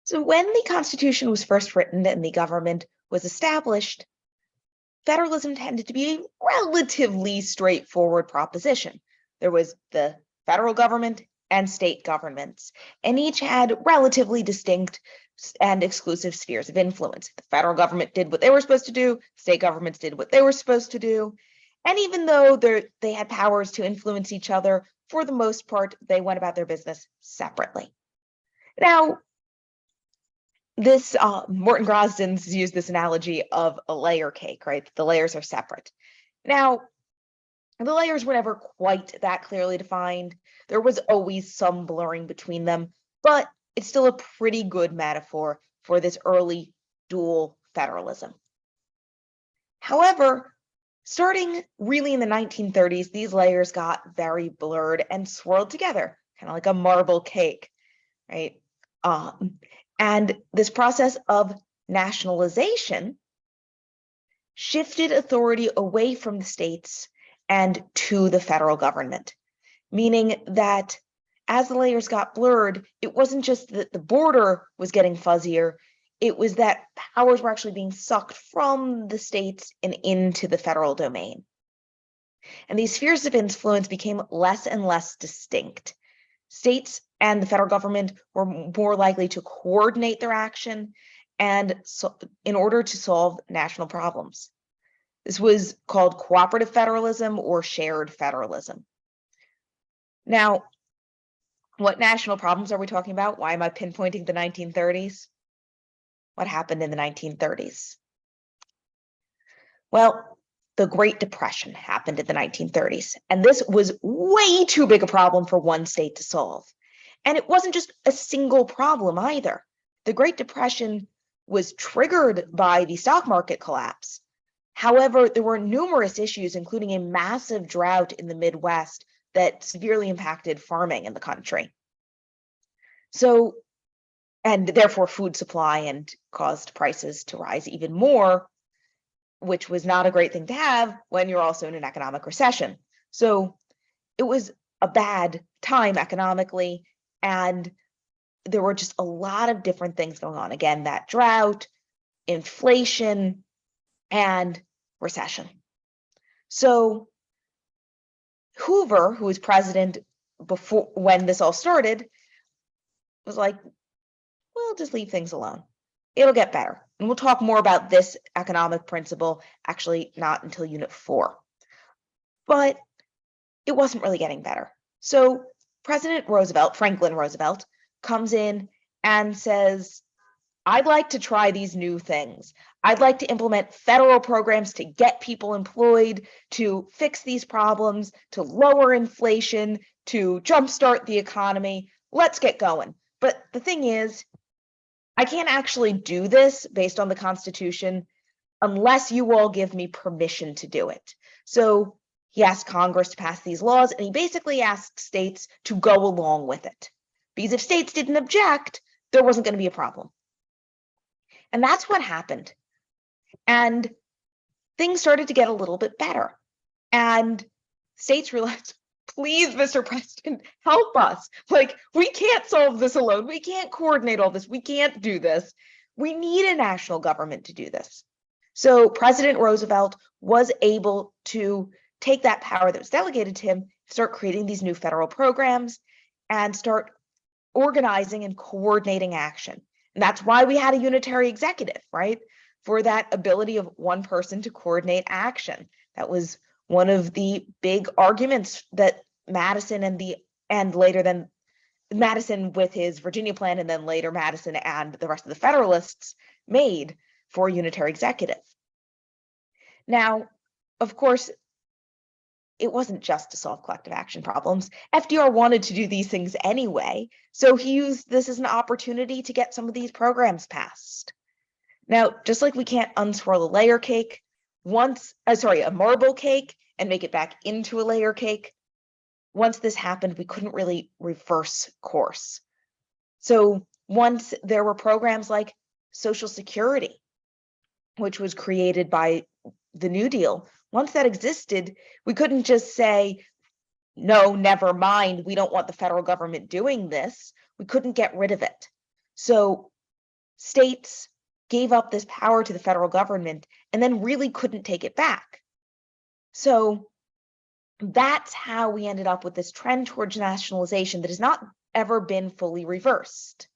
So when the Constitution was first written and the government was established, federalism tended to be a relatively straightforward proposition. There was the federal government and state governments, and each had relatively distinct and exclusive spheres of influence. The federal government did what they were supposed to do, state governments did what they were supposed to do, and even though they had powers to influence each other, for the most part, they went about their business separately. Now, this Morton Grosden's used this analogy of a layer cake, right? The layers are separate. Now, the layers were never quite that clearly defined. There was always some blurring between them, but it's still a pretty good metaphor for this early dual federalism. However, starting really in the 1930s, these layers got very blurred and swirled together, kind of like a marble cake, right? And this process of nationalization shifted authority away from the states and to the federal government, meaning that as the layers got blurred, it wasn't just that the border was getting fuzzier, it was that powers were actually being sucked from the states and into the federal domain. And these spheres of influence became less and less distinct. States and the federal government were more likely to coordinate their action and in order to solve national problems. This was called cooperative federalism or shared federalism. Now, what national problems are we talking about? Why am I pinpointing the 1930s? What happened in the 1930s? Well, the Great Depression happened in the 1930s, and this was way too big a problem for one state to solve. And it wasn't just a single problem either. The Great Depression was triggered by the stock market collapse. However, there were numerous issues, including a massive drought in the Midwest that severely impacted farming in the country. So, and therefore food supply and caused prices to rise even more, which was not a great thing to have when you're also in an economic recession. So it was a bad time economically, and there were just a lot of different things going on. Again, that drought, inflation, and recession. So Hoover, who was president before when this all started, was like, we'll just leave things alone. It'll get better. And we'll talk more about this economic principle, actually not until Unit 4. But it wasn't really getting better. So President Roosevelt, Franklin Roosevelt, comes in and says, I'd like to try these new things. I'd like to implement federal programs to get people employed, to fix these problems, to lower inflation, to jumpstart the economy. Let's get going. But the thing is, I can't actually do this based on the Constitution unless you all give me permission to do it. So he asked Congress to pass these laws, and he basically asked states to go along with it. Because if states didn't object, there wasn't going to be a problem. And that's what happened. And things started to get a little bit better. And states realized, please, Mr. President, help us. Like, we can't solve this alone. We can't coordinate all this. We can't do this. We need a national government to do this. So President Roosevelt was able to take that power that was delegated to him, start creating these new federal programs, and start organizing and coordinating action. And that's why we had a unitary executive, right? For that ability of one person to coordinate action. That was one of the big arguments that Madison Madison with his Virginia plan, and then later Madison and the rest of the Federalists made for a unitary executive. Now, of course, it wasn't just to solve collective action problems. FDR wanted to do these things anyway, so he used this as an opportunity to get some of these programs passed. Now, just like we can't unswirl a layer cake, a marble cake, and make it back into a layer cake, once this happened, we couldn't really reverse course. So once there were programs like Social Security, which was created by the New Deal, once that existed, we couldn't just say, no, never mind, we don't want the federal government doing this. We couldn't get rid of it. So states gave up this power to the federal government and then really couldn't take it back. So that's how we ended up with this trend towards nationalization that has not ever been fully reversed.